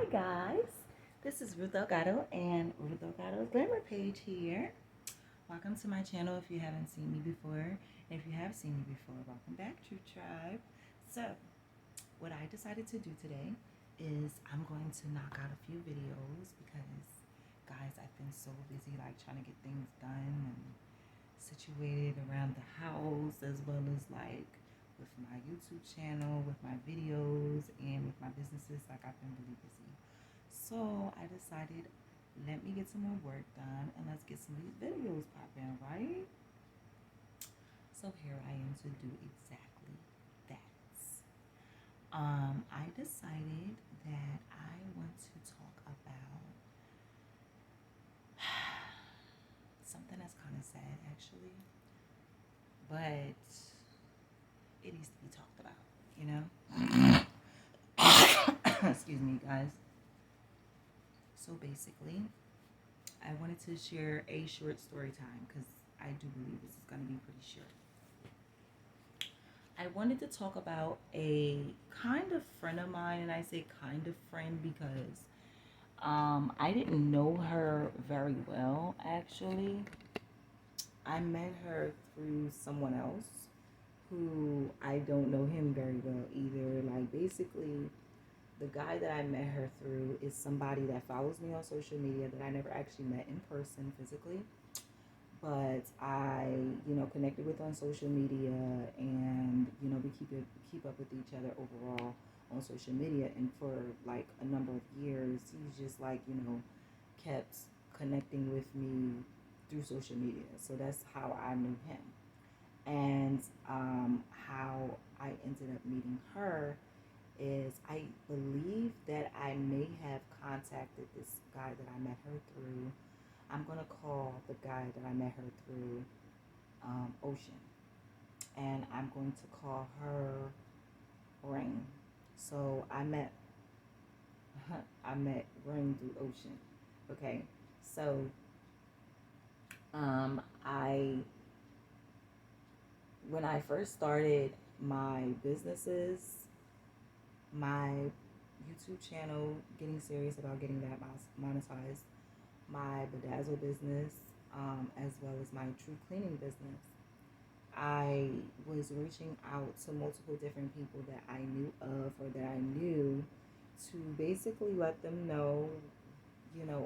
Hi guys, this is Ruth Delgado and Ruth Delgado's Glamour page here. Welcome to my channel if you haven't seen me before. And if you have seen me before, welcome back, True Tribe. So, what I decided to do today is I'm going to knock out a few videos because, guys, I've been so busy like trying to get things done and situated around the house as well as like with my YouTube channel, with my videos, and with my businesses. Like I've been really busy. So I decided, let me get some more work done and let's get some of these videos popping, right? So here I am to do exactly that. I decided that I want to talk about something that's kind of sad actually, but it needs to be talked about, you know? Excuse me, guys. So basically, I wanted to share a short story time because I do believe this is going to be pretty short. I wanted to talk about a kind of friend of mine, and I say kind of friend because I didn't know her very well actually. I met her through someone else who I don't know him very well either. Like, basically, the guy that I met her through is somebody that follows me on social media that I never actually met in person physically, but I, connected with on social media, and we keep up with each other overall on social media. And for like a number of years, he's just like kept connecting with me through social media. So that's how I knew him, and how I ended up meeting her is I believe that I may have contacted this guy that I met her through. I'm gonna call the guy that I met her through Ocean, and I'm going to call her Rain. So I met Rain through Ocean. Okay, so I when I first started my businesses, my YouTube channel, getting serious about getting that monetized, my Bedazzle business, as well as my True Cleaning business, I was reaching out to multiple different people that I knew of or that I knew to basically let them know,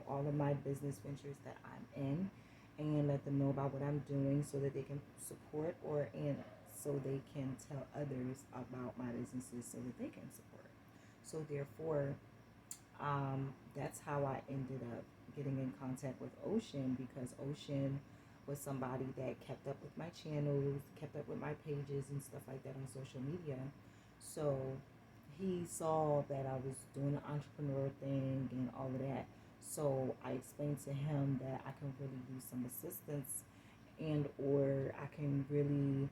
all of my business ventures that I'm in, and let them know about what I'm doing so that they can support, or and so they can tell others about my businesses so that they can support. So therefore, that's how I ended up getting in contact with Ocean, because Ocean was somebody that kept up with my channels, kept up with my pages and stuff like that on social media. So he saw that I was doing the entrepreneur thing and all of that. So I explained to him that I can really use some assistance, and or I can really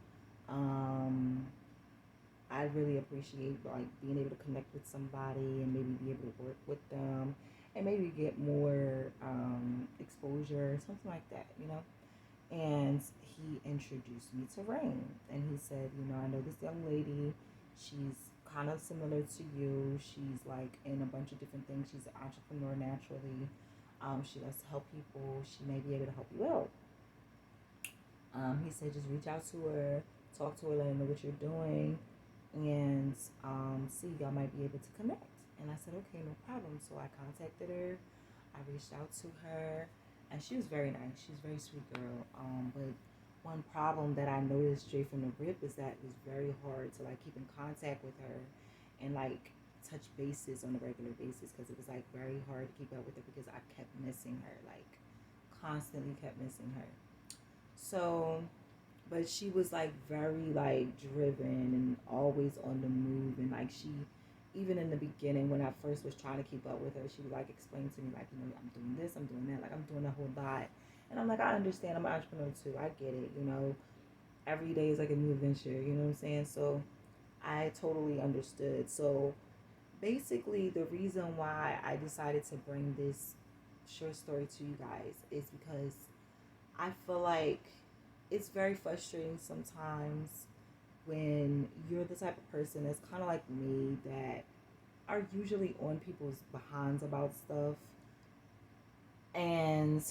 I really appreciate like being able to connect with somebody and maybe be able to work with them and maybe get more exposure, something like that. And he introduced me to Rain, and he said, I know this young lady. She's kind of similar to you. She's like in a bunch of different things. She's an entrepreneur naturally. She loves to help people. She may be able to help you out. He said, just reach out to her, talk to her, let her know what you're doing, and see, y'all might be able to connect. And I said, okay, no problem. So I contacted her. I reached out to her, and she was very nice. She's a very sweet girl. But one problem that I noticed straight from the rip is that it was very hard to like keep in contact with her and like touch bases on a regular basis, because it was like very hard to keep up with her because I kept missing her, like constantly kept missing her. So, but she was like very like driven and always on the move, and like she, even in the beginning when I first was trying to keep up with her, she would like explain to me like, I'm doing this, I'm doing that, like I'm doing a whole lot. And I'm like, I understand, I'm an entrepreneur too, I get it. Every day is like a new adventure, you know what I'm saying? So I totally understood. So basically the reason why I decided to bring this short story to you guys is because I feel like it's very frustrating sometimes when you're the type of person that's kind of like me, that are usually on people's behinds about stuff. And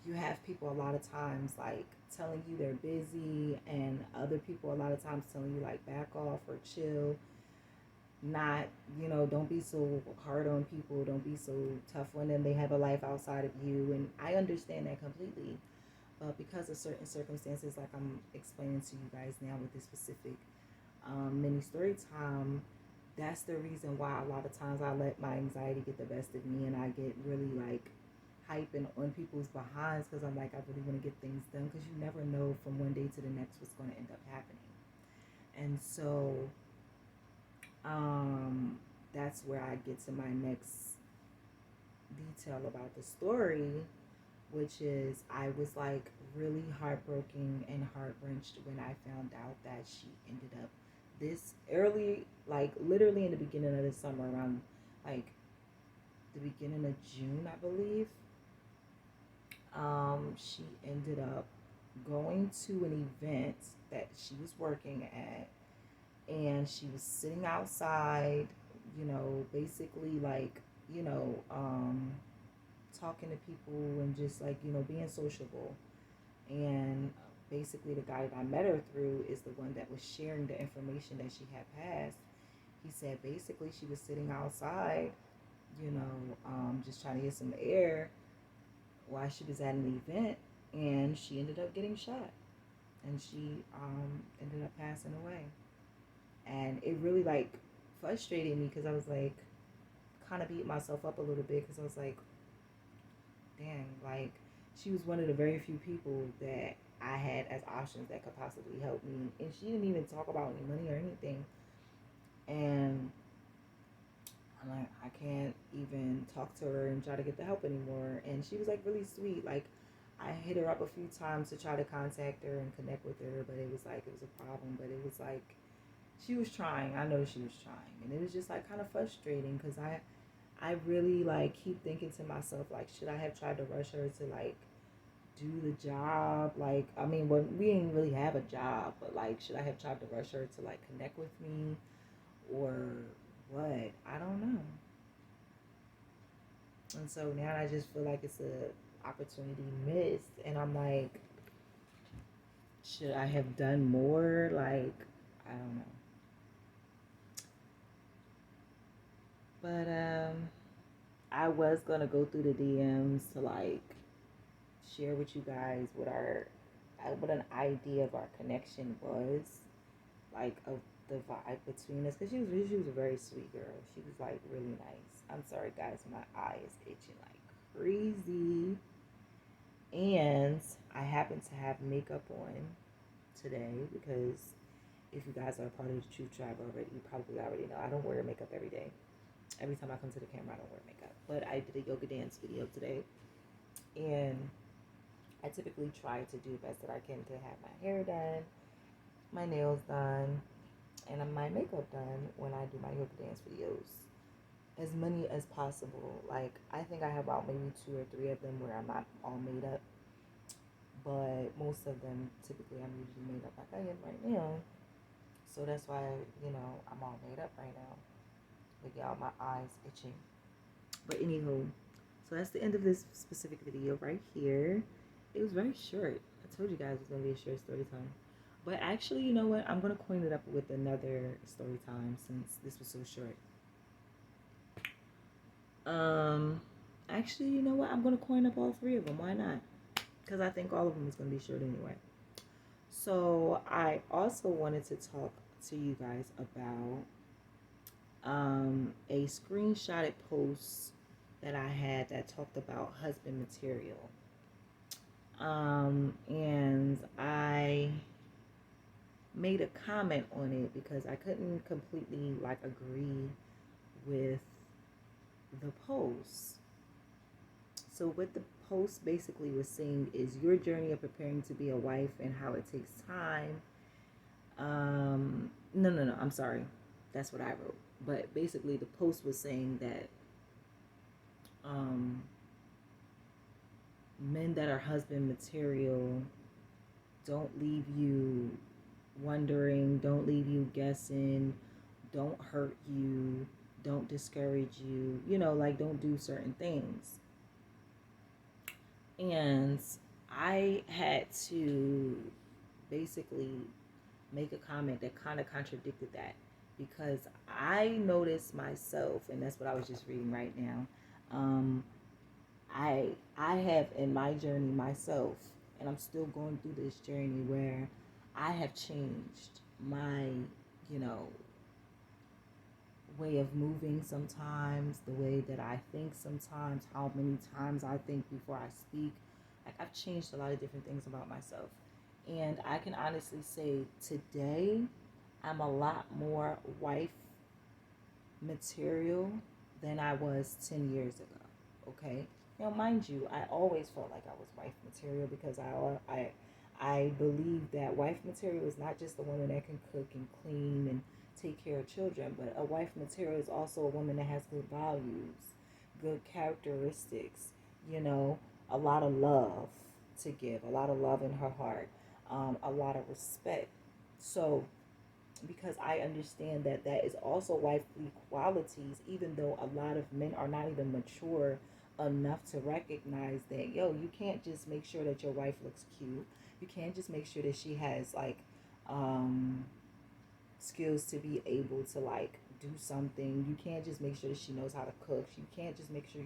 you have people a lot of times like telling you they're busy, and other people a lot of times telling you like back off or chill. Not, don't be so hard on people, don't be so tough on them, they have a life outside of you. And I understand that completely, but because of certain circumstances, like I'm explaining to you guys now with this specific mini story time, that's the reason why a lot of times I let my anxiety get the best of me, and I get really like hyping on people's behinds, because I'm like, I really want to get things done, because you never know from one day to the next what's going to end up happening. And so that's where I get to my next detail about the story, which is I was like really heartbroken and heart wrenched when I found out that she ended up this early, like literally in the beginning of the summer, around like the beginning of June, I believe. She ended up going to an event that she was working at, and she was sitting outside, basically like, you know, um, talking to people and just like, being sociable. And basically, the guy that I met her through is the one that was sharing the information that she had passed. He said basically she was sitting outside, just trying to get some air while she was at an event, and she ended up getting shot, and she ended up passing away. And it really like frustrated me, because I was like, kind of beat myself up a little bit, because I was like, dang, like she was one of the very few people that I had as options that could possibly help me, and she didn't even talk about any money or anything. And I'm like, I can't even talk to her and try to get the help anymore. And she was like really sweet. Like, I hit her up a few times to try to contact her and connect with her, but it was like it was a problem. But it was like she was trying. I know she was trying, and it was just like kind of frustrating, because I really like keep thinking to myself like, should I have tried to rush her to like do the job? Like, I mean, well, we didn't really have a job, but like, should I have tried to rush her to like connect with me, or what? I don't know. And so now I just feel like it's a opportunity missed, and I'm like, should I have done more? Like, I don't know. But I was gonna go through the DMs to like share with you guys what an idea of our connection was, like of the vibe between us, because she was a very sweet girl. She was like really nice. I'm sorry guys, my eye is itching like crazy. And I happen to have makeup on today, because if you guys are a part of the True Tribe already, you probably already know I don't wear makeup every day. Every time I come to the camera, I don't wear makeup. But I did a yoga dance video today, and I typically try to do the best that I can to have my hair done, my nails done, and my makeup done when I do my yoga dance videos. As many as possible. Like, I think I have about maybe two or three of them where I'm not all made up, but most of them typically I'm usually made up like I am right now. So that's why, I'm all made up right now. But y'all, my eyes itching. But anywho, so that's the end of this specific video right here. It was very short. I told you guys it was gonna be a short story time. But actually, you know what? I'm gonna coin it up with another story time since this was so short. Um, Actually, you know what? I'm gonna coin up all three of them. Why not? Because I think all of them is gonna be short anyway. So I also wanted to talk to you guys about a screenshotted post that I had that talked about husband material. And I made a comment on it because I couldn't completely like agree with the post. So what the post basically was saying is your journey of preparing to be a wife and how it takes time. No, I'm sorry. That's what I wrote. But basically the post was saying that um, men that are husband material don't leave you wondering, don't leave you guessing, don't hurt you. don't discourage you, like don't do certain things. And I had to basically make a comment that kind of contradicted that, because I noticed myself, and that's what I was just reading right now. Um, I have in my journey myself, and I'm still going through this journey where I have changed my, you know, way of moving sometimes, the way that I think sometimes, how many times I think before I speak. Like I've changed a lot of different things about myself. And I can honestly say today I'm a lot more wife material than I was 10 years ago. Okay? Now, mind you, I always felt like I was wife material because I believe that wife material is not just a woman that can cook and clean and take care of children, but a wife material is also a woman that has good values, good characteristics, you know, a lot of love to give, a lot of love in her heart, a lot of respect. So, because I understand that that is also wifely qualities, even though a lot of men are not even mature enough to recognize that, yo, you can't just make sure that your wife looks cute. You can't just make sure that she has like um, skills to be able to like do something. You can't just make sure that she knows how to cook. You can't just make sure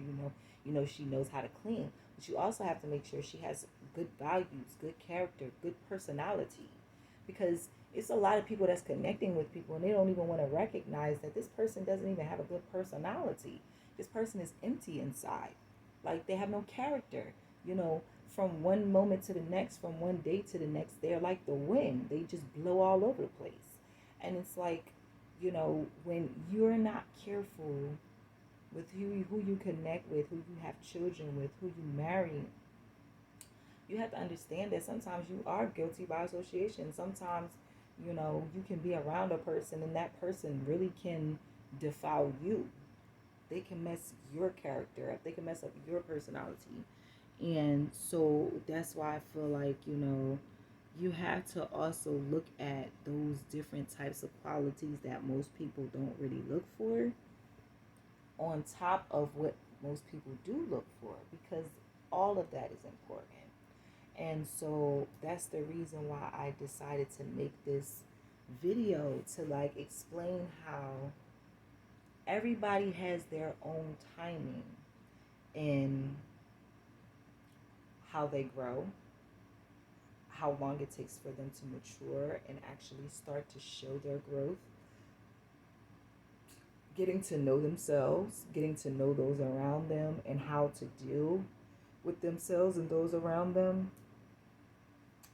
she knows how to clean. But you also have to make sure she has good values, good character, good personality. Because it's a lot of people that's connecting with people and they don't even want to recognize that this person doesn't even have a good personality. This person is empty inside. Like they have no character. You know, from one moment to the next, from one day to the next, they're like the wind. They just blow all over the place. And it's like, when you're not careful with who you connect with, who you have children with, who you marry, you have to understand that sometimes you are guilty by association. Sometimes, you can be around a person and that person really can defile you. They can mess your character up. They can mess up your personality. And so that's why I feel like, you have to also look at those different types of qualities that most people don't really look for on top of what most people do look for, because all of that is important. And so that's the reason why I decided to make this video to like explain how everybody has their own timing in how they grow, how long it takes for them to mature and actually start to show their growth, getting to know themselves, getting to know those around them, and how to deal with themselves and those around them.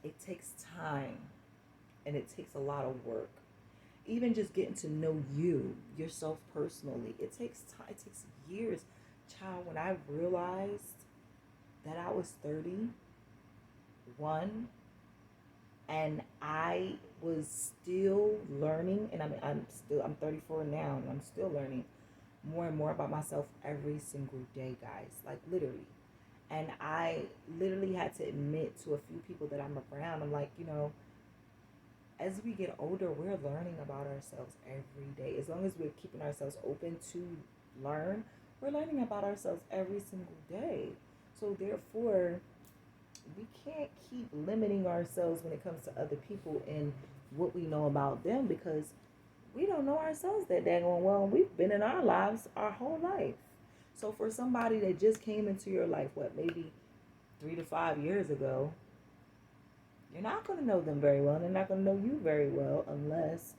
It takes time and it takes a lot of work. Even just getting to know yourself personally, it takes time, it takes years. Child, when I realized that I was 31 and I was still learning, and I'm 34 now, and I'm still learning more and more about myself every single day, guys. Like literally. And I literally had to admit to a few people that I'm around, I'm like, as we get older, we're learning about ourselves every day. As long as we're keeping ourselves open to learn, we're learning about ourselves every single day. So therefore, we can't keep limiting ourselves when it comes to other people and what we know about them, because we don't know ourselves that daggone well. We've been in our lives our whole life. So for somebody that just came into your life, maybe 3 to 5 years ago, you're not going to know them very well. And they're not going to know you very well unless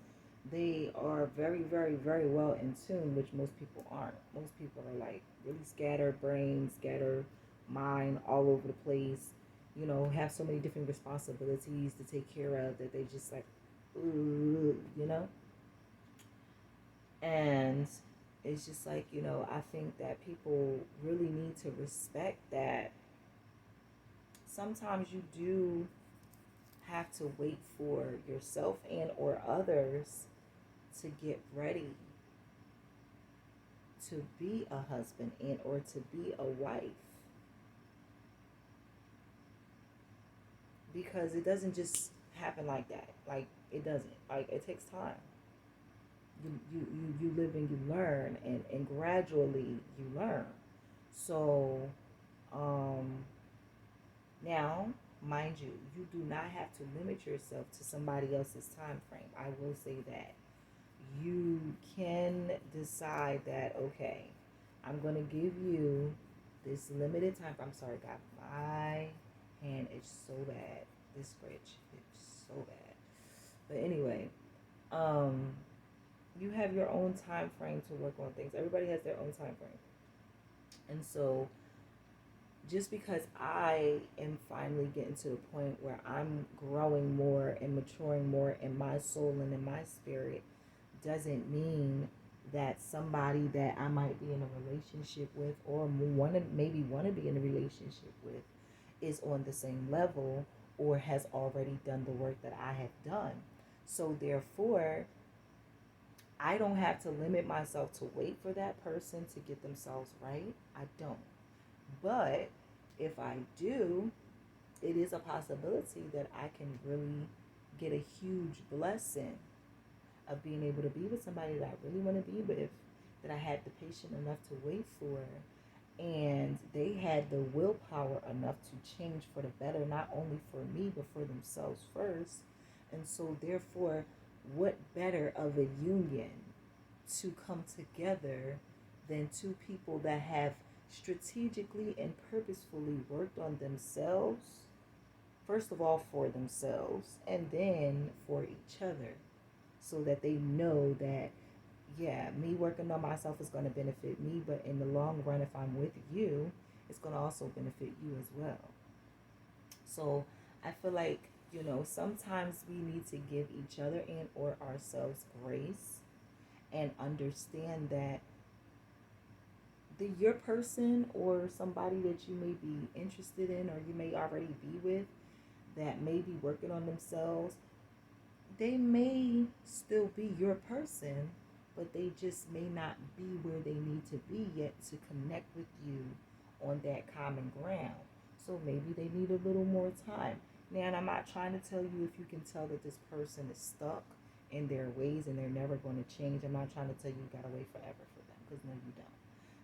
they are very, very, very well in tune, which most people aren't. Most people are like really scattered brain, scattered mind, all over the place. Have so many different responsibilities to take care of that they just like, ooh. And it's just like, I think that people really need to respect that sometimes you do have to wait for yourself and or others to get ready to be a husband and or to be a wife, because it doesn't just happen like that. Like it doesn't. Like it takes time. you live and you learn, and gradually you learn. So um, now, mind you, you do not have to limit yourself to somebody else's time frame. I will say that you can decide that, okay, I'm going to give you this limited time. I'm sorry, God, my hand is so bad. This fridge is so bad. But anyway, um, you have your own time frame to work on things. Everybody has their own time frame. And so just because I am finally getting to the point where I'm growing more and maturing more in my soul and in my spirit doesn't mean that somebody that I might be in a relationship with or maybe want to be in a relationship with is on the same level or has already done the work that I have done. So therefore, I don't have to limit myself to wait for that person to get themselves right. I don't. But if I do, it is a possibility that I can really get a huge blessing of being able to be with somebody that I really want to be with, that I had the patience enough to wait for, and they had the willpower enough to change for the better, not only for me, but for themselves first. And so, therefore, what better of a union to come together than two people that have strategically and purposefully worked on themselves, first of all for themselves, and then for each other, so that they know that, yeah, me working on myself is going to benefit me, but in the long run, if I'm with you, it's going to also benefit you as well. So I feel like, sometimes we need to give each other and or ourselves grace and understand that your person or somebody that you may be interested in or you may already be with that may be working on themselves, they may still be your person, but they just may not be where they need to be yet to connect with you on that common ground. So maybe they need a little more time. Now, and I'm not trying to tell you if you can tell that this person is stuck in their ways and they're never going to change. I'm not trying to tell you you got to wait forever for them, because no, you don't.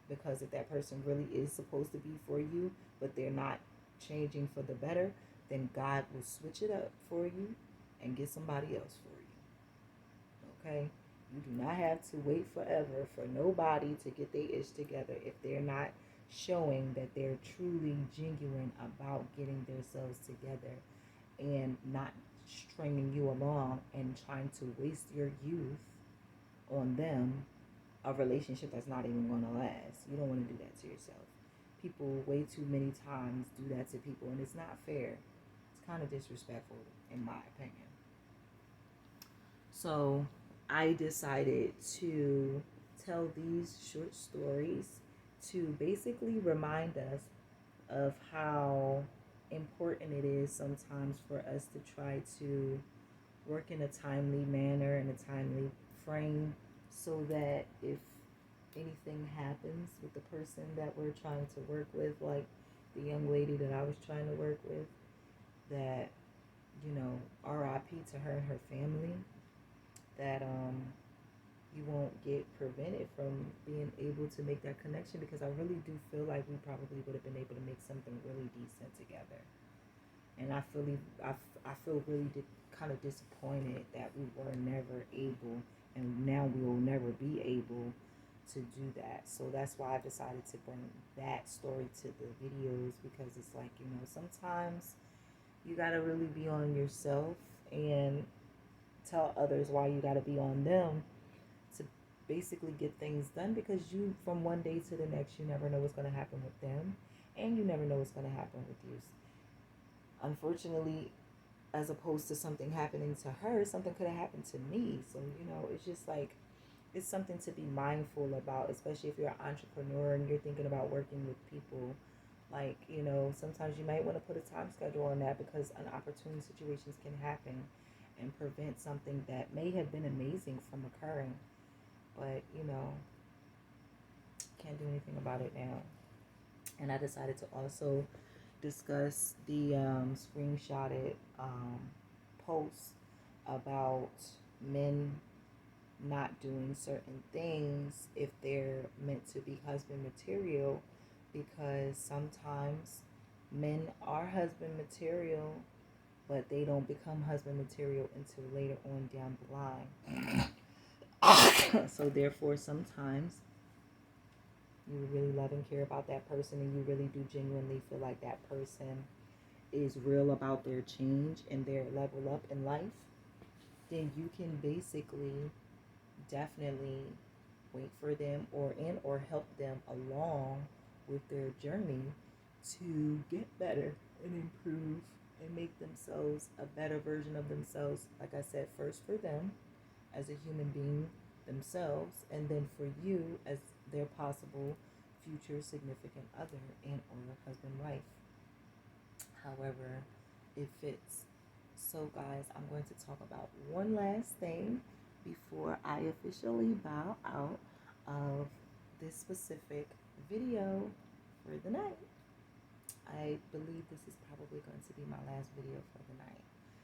Because if that person really is supposed to be for you, but they're not changing for the better, then God will switch it up for you and get somebody else for you. Okay? You do not have to wait forever for nobody to get their ish together if they're not showing that they're truly genuine about getting themselves together and not stringing you along and trying to waste your youth on them, a relationship that's not even going to last. You don't want to do that to yourself. People way too many times do that to people, and it's not fair. It's kind of disrespectful, in my opinion. So I decided to tell these short stories to basically remind us of how important it is sometimes for us to try to work in a timely manner and a timely frame, so that if anything happens with the person that we're trying to work with, like the young lady that I was trying to work with, that, RIP to her and her family, that you won't get prevented from being able to make that connection, because I really do feel like we probably would have been able to make something really decent together. And I feel really kind of disappointed that we were never able, and now we will never be able to do that. So that's why I decided to bring that story to the videos, because it's like, sometimes you got to really be on yourself and tell others why you got to be on them to basically get things done, because you, from one day to the next, you never know what's going to happen with them, and you never know what's going to happen with you. Unfortunately, as opposed to something happening to her, something could have happened to me. So, it's just like, it's something to be mindful about, especially if you're an entrepreneur and you're thinking about working with people. Like, sometimes you might want to put a time schedule on that, because unopportune situations can happen and prevent something that may have been amazing from occurring. But, can't do anything about it now. And I decided to also discuss the screenshotted post about men not doing certain things if they're meant to be husband material, because sometimes men are husband material, but they don't become husband material until later on down the line. So therefore, sometimes you really love and care about that person, and you really do genuinely feel like that person is real about their change and their level up in life, then you can basically definitely wait for them or help them along with their journey to get better and improve and make themselves a better version of themselves. Like I said, first for them as a human being themselves, and then for you as their possible future significant other and or husband wife. However, it fits. So guys, I'm going to talk about one last thing before I officially bow out of this specific video for the night. I believe this is probably going to be my last video for the night.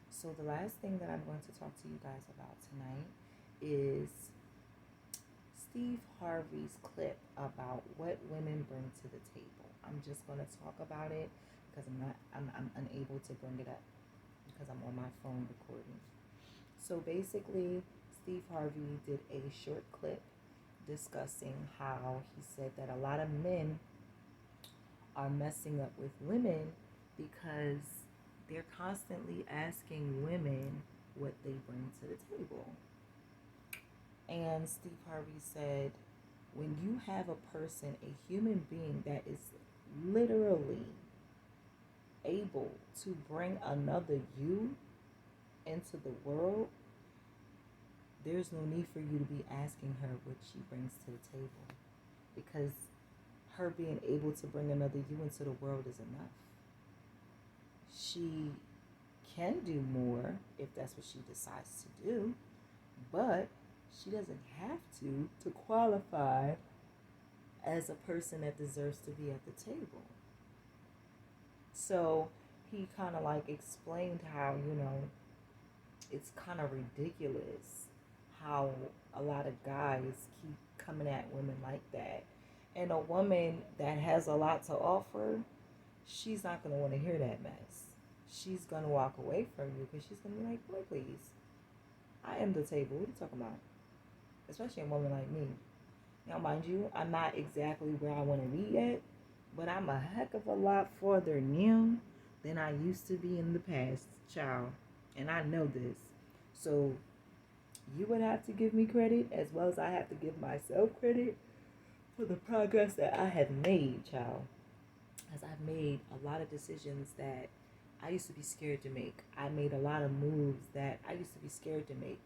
So the last thing that I'm going to talk to you guys about tonight is Steve Harvey's clip about what women bring to the table. I'm just going to talk about it because I'm unable to bring it up because I'm on my phone recording. So basically, Steve Harvey did a short clip discussing how he said that a lot of men are messing up with women because they're constantly asking women what they bring to the table. And Steve Harvey said, when you have a person, a human being that is literally able to bring another you into the world, there's no need for you to be asking her what she brings to the table, because her being able to bring another you into the world is enough. She can do more if that's what she decides to do, but she doesn't have to qualify as a person that deserves to be at the table. So he kind of like explained how, it's kind of ridiculous how a lot of guys keep coming at women like that. And a woman that has a lot to offer, she's not going to want to hear that mess. She's going to walk away from you because she's going to be like, boy, please, I am the table. What are you talking about? Especially a woman like me. Now, mind you, I'm not exactly where I want to be yet, but I'm a heck of a lot farther now than I used to be in the past, child. And I know this. So you would have to give me credit as well as I have to give myself credit for the progress that I have made, child. As I've made a lot of decisions that I used to be scared to make. I made a lot of moves that I used to be scared to make.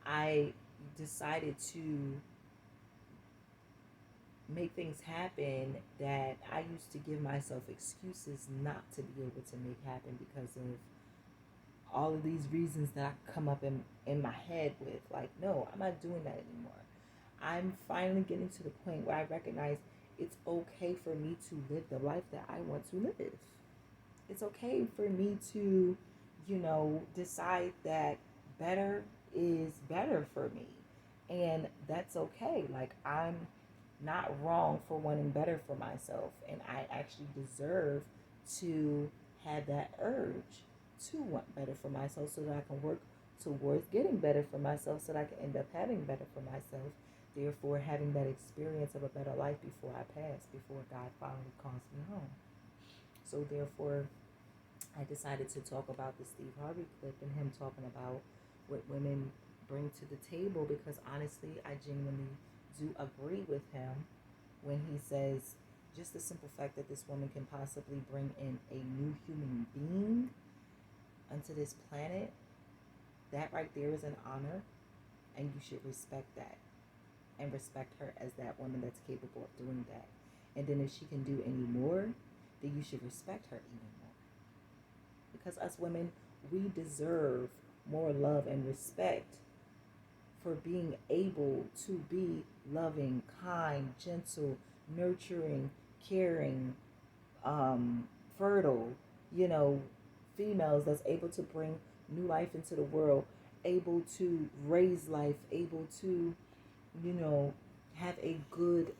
I decided to make things happen that I used to give myself excuses not to be able to make happen because of all of these reasons that I come up in my head with. Like, no, I'm not doing that anymore. I'm finally getting to the point where I recognize it's okay for me to live the life that I want to live. It's okay for me to, decide that better is better for me. And that's okay. Like, I'm not wrong for wanting better for myself. And I actually deserve to have that urge to want better for myself so that I can work towards getting better for myself so that I can end up having better for myself. Therefore, having that experience of a better life before I pass, before God finally calls me home. So therefore, I decided to talk about the Steve Harvey clip and him talking about what women bring to the table, because honestly, I genuinely do agree with him when he says just the simple fact that this woman can possibly bring in a new human being onto this planet, that right there is an honor, and you should respect that and respect her as that woman that's capable of doing that. And then if she can do any more, then you should respect her even more. Because us women, we deserve more love and respect for being able to be loving, kind, gentle, nurturing, caring, fertile, females that's able to bring new life into the world able to raise life, able to, you know, have a good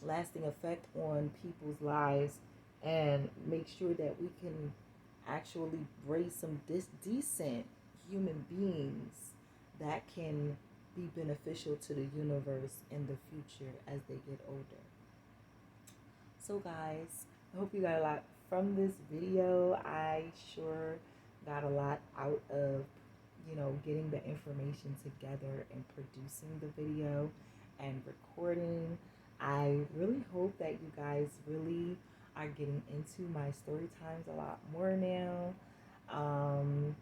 lasting effect on people's lives, and make sure that we can actually raise some decent human beings that can be beneficial to the universe in the future as they get older. So guys, I hope you got a lot from this video. I sure got a lot out of, you know, getting the information together and producing the video and recording. I really hope that you guys really are getting into my story times a lot more now. Um,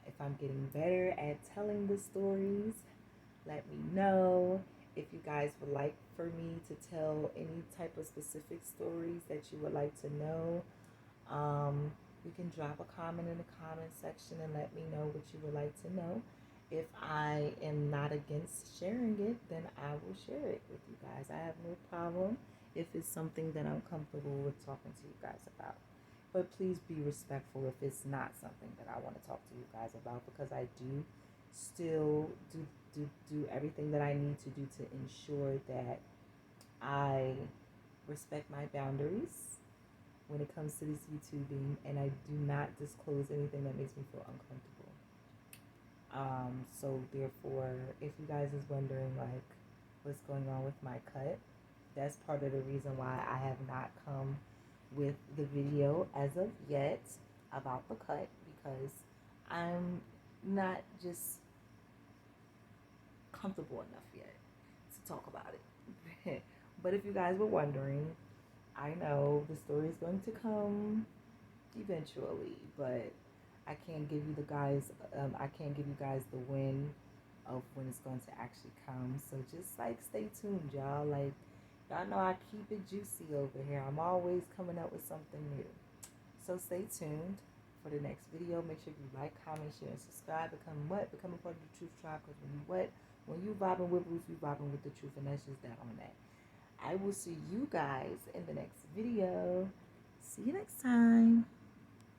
if I'm getting better at telling the stories, let me know. If you guys would like for me to tell any type of specific stories that you would like to know, um, you can drop a comment in the comment section and let me know what you would like to know. If I am not against sharing it, then I will share it with you guys. I have no problem if it's something that I'm comfortable with talking to you guys about. But please be respectful if it's not something that I want to talk to you guys about, because I do still do everything that I need to do to ensure that I respect my boundaries when it comes to this YouTubing, and I do not disclose anything that makes me feel uncomfortable. So therefore, if you guys is wondering like what's going on with my cut, that's part of the reason why I have not come with the video as of yet about the cut, because I'm not just comfortable enough yet to talk about it. But if you guys were wondering, I know the story is going to come eventually, but I can't give you the guys. I can't give you guys the win of when it's going to actually come. So just like stay tuned, y'all. Like y'all know I keep it juicy over here. I'm always coming up with something new. So stay tuned for the next video. Make sure you like, comment, share, and subscribe. Become what? Become a part of the Truth Tribe. Because when you what? When you vibing with Ruth, you vibing with the truth, and that's just that on that. I will see you guys in the next video. See you next time.